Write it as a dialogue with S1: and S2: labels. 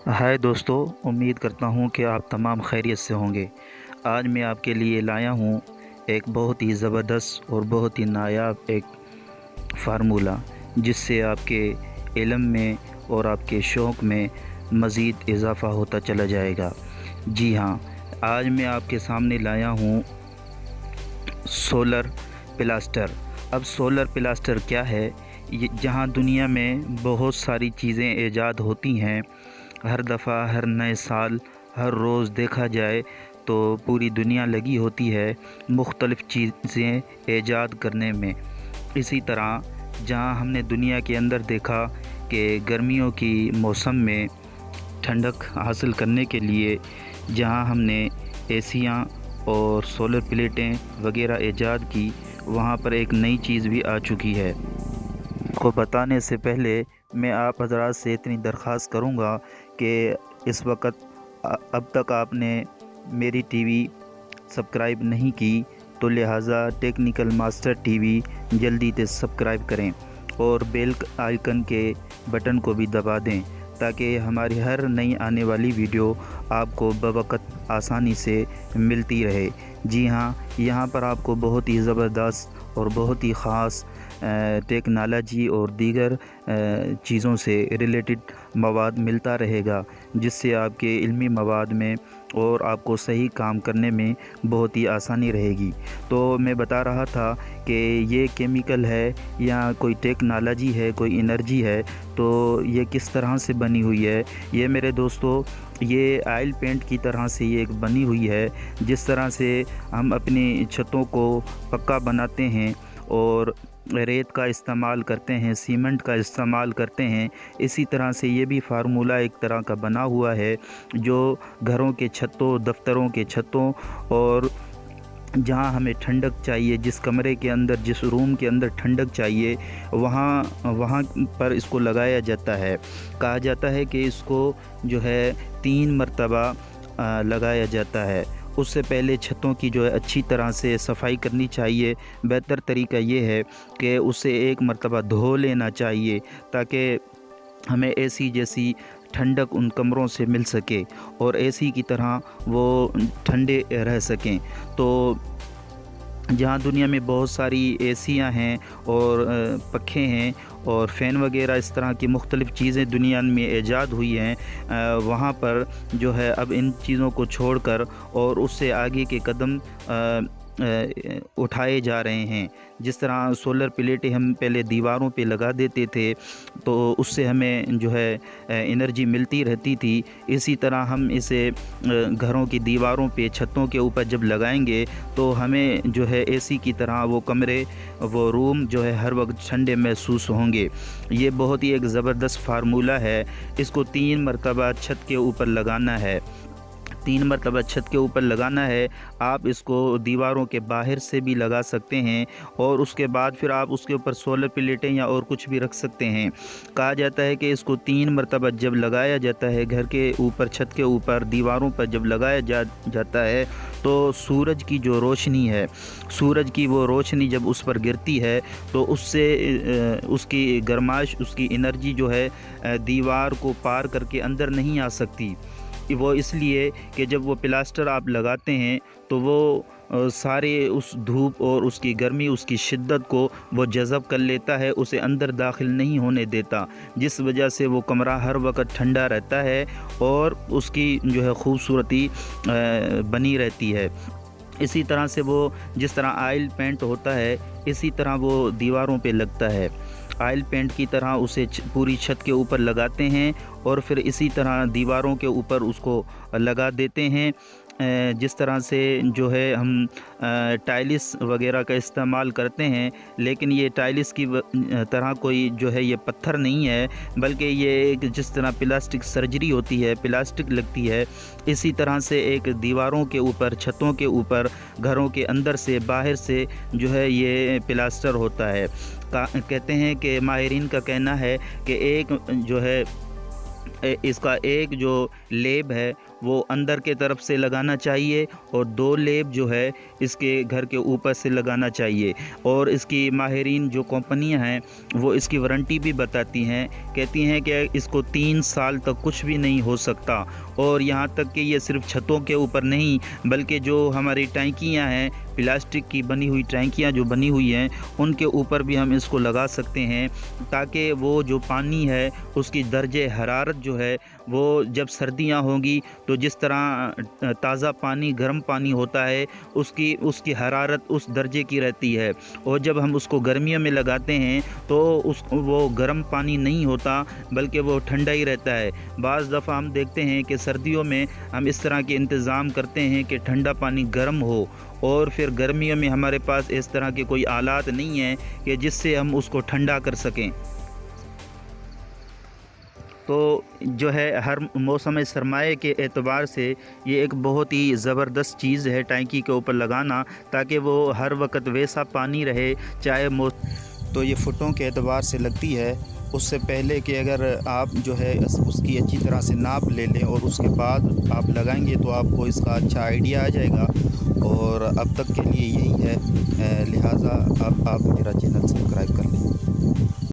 S1: हाय दोस्तों, उम्मीद करता हूँ कि आप तमाम खैरियत से होंगे। आज मैं आपके लिए लाया हूँ एक बहुत ही ज़बरदस्त और बहुत ही नायाब एक फ़ार्मूला, जिससे आपके इल्म में और आपके शौक़ में मज़ीद इजाफ़ा होता चला जाएगा। जी हाँ, आज मैं आपके सामने लाया हूँ सोलर प्लास्टर। अब सोलर प्लास्टर क्या है? ये जहाँ दुनिया में बहुत सारी चीज़ें ईजाद होती हैं, हर दफ़ा हर नए साल हर रोज़ देखा जाए तो पूरी दुनिया लगी होती है मुख्तलिफ़ चीज़ें ईजाद करने में। इसी तरह जहाँ हमने दुनिया के अंदर देखा कि गर्मियों की मौसम में ठंडक हासिल करने के लिए जहाँ हमने एसियाँ और सोलर प्लेटें वगैरह ईजाद की, वहाँ पर एक नई चीज़ भी आ चुकी है। को बताने से पहले मैं आप हज़रात से इतनी दरख्वास्त करूँगा कि इस वक्त अब तक आपने मेरी टीवी सब्सक्राइब नहीं की, तो लिहाजा टेक्निकल मास्टर टीवी जल्दी से सब्सक्राइब करें और बेल आइकन के बटन को भी दबा दें, ताकि हमारी हर नई आने वाली वीडियो आपको बवक्त आसानी से मिलती रहे। जी हाँ, यहाँ पर आपको बहुत ही ज़बरदस्त और बहुत ही ख़ास टेक्नोलॉजी और दीगर चीज़ों से रिलेटेड मवाद मिलता रहेगा, जिससे आपके इल्मी मवाद में और आपको सही काम करने में बहुत ही आसानी रहेगी। तो मैं बता रहा था कि ये केमिकल है या कोई टेक्नोलॉजी है, कोई एनर्जी है, तो ये किस तरह से बनी हुई है। ये मेरे दोस्तों, ये ऑयल पेंट की तरह से ये एक बनी हुई है। जिस तरह से हम अपनी छतों को पक्का बनाते हैं और रेत का इस्तेमाल करते हैं, सीमेंट का इस्तेमाल करते हैं, इसी तरह से ये भी फार्मूला एक तरह का बना हुआ है, जो घरों के छतों, दफ्तरों के छतों और जहाँ हमें ठंडक चाहिए, जिस कमरे के अंदर, जिस रूम के अंदर ठंडक चाहिए, वहाँ पर इसको लगाया जाता है। कहा जाता है कि इसको जो है 3 मरतबा लगाया जाता है। उससे पहले छतों की जो है अच्छी तरह से सफाई करनी चाहिए। बेहतर तरीका ये है कि उसे 1 मरतबा धो लेना चाहिए, ताकि हमें एसी जैसी ठंडक उन कमरों से मिल सके और एसी की तरह वो ठंडे रह सकें। तो जहाँ दुनिया में बहुत सारी एसियाँ हैं और पखे हैं और फ़ैन वगैरह, इस तरह की मुख्तलिफ़ चीज़ें दुनिया में ईजाद हुई हैं, वहाँ पर जो है अब इन चीज़ों को छोड़कर और उससे आगे के कदम उठाए जा रहे हैं। जिस तरह सोलर प्लेटें हम पहले दीवारों पे लगा देते थे, तो उससे हमें जो है एनर्जी मिलती रहती थी। इसी तरह हम इसे घरों की दीवारों पे, छतों के ऊपर जब लगाएंगे, तो हमें जो है एसी की तरह वो कमरे, वो रूम जो है हर वक्त ठंडे महसूस होंगे। ये बहुत ही एक ज़बरदस्त फार्मूला है। इसको 3 मरतबा छत के ऊपर लगाना है, 3 मरतबा छत के ऊपर लगाना है। आप इसको दीवारों के बाहर से भी लगा सकते हैं और उसके बाद फिर आप उसके ऊपर सोलर प्लेटें या और कुछ भी रख सकते हैं। कहा जाता है कि इसको 3 मरतबा जब लगाया जाता है घर के ऊपर, छत के ऊपर, दीवारों पर जब लगाया जाता है, तो सूरज की जो रोशनी है, सूरज की वो रोशनी जब उस पर गिरती है, तो उससे उसकी गर्माश, उसकी एनर्जी जो है दीवार को पार करके अंदर नहीं आ सकती। वो इसलिए कि जब वो प्लास्टर आप लगाते हैं, तो वो सारे उस धूप और उसकी गर्मी, उसकी शिद्दत को वो जज़ब कर लेता है, उसे अंदर दाखिल नहीं होने देता, जिस वजह से वो कमरा हर वक्त ठंडा रहता है और उसकी जो है खूबसूरती बनी रहती है। इसी तरह से वो, जिस तरह ऑयल पेंट होता है, इसी तरह वो दीवारों पे लगता है। ऑयल पेंट की तरह उसे पूरी छत के ऊपर लगाते हैं और फिर इसी तरह दीवारों के ऊपर उसको लगा देते हैं। जिस तरह से जो है हम टाइल्स वगैरह का इस्तेमाल करते हैं, लेकिन ये टाइल्स की तरह कोई जो है ये पत्थर नहीं है, बल्कि ये एक, जिस तरह प्लास्टिक सर्जरी होती है, प्लास्टिक लगती है, इसी तरह से एक दीवारों के ऊपर, छतों के ऊपर, घरों के अंदर से, बाहर से जो है ये प्लास्टर होता है। कहते हैं कि माहिरीन का कहना है कि एक जो है इसका एक जो लेब है वो अंदर के तरफ से लगाना चाहिए और 2 लेब जो है इसके घर के ऊपर से लगाना चाहिए। और इसकी माहिरीन जो कंपनियां हैं वो इसकी वारंटी भी बताती हैं, कहती हैं कि इसको 3 साल तक कुछ भी नहीं हो सकता। और यहाँ तक कि ये सिर्फ छतों के ऊपर नहीं बल्कि जो हमारी टैंकियाँ हैं, प्लास्टिक की बनी हुई टैंकियाँ जो बनी हुई हैं उनके ऊपर भी हम इसको लगा सकते हैं, ताकि वो जो पानी है उसकी दर्जे हरारत जो है वो जब सर्दियाँ होंगी तो जिस तरह ताज़ा पानी गर्म पानी होता है उसकी हरारत उस दर्जे की रहती है। और जब हम उसको गर्मियों में लगाते हैं तो वो गर्म पानी नहीं होता बल्कि वो ठंडा ही रहता है। बाज़ दफ़ा हम देखते हैं कि सर्दियों में हम इस तरह के इंतज़ाम करते हैं कि ठंडा पानी गर्म हो, और फिर गर्मियों में हमारे पास इस तरह के कोई आलात नहीं हैं कि जिससे हम उसको ठंडा कर सकें। तो जो है हर मौसम सरमाए के एतबार से ये एक बहुत ही ज़बरदस्त चीज़ है टैंकी के ऊपर लगाना, ताकि वो हर वक्त वैसा पानी रहे चाहे तो ये फुटों के एतबार से लगती है। उससे पहले कि अगर आप जो है उसकी अच्छी तरह से नाप ले लें और उसके बाद आप लगाएंगे तो आपको इसका अच्छा आइडिया आ जाएगा। और अब तक के लिए यही है, लिहाजा आप मेरा चैनल सब्सक्राइब कर लें।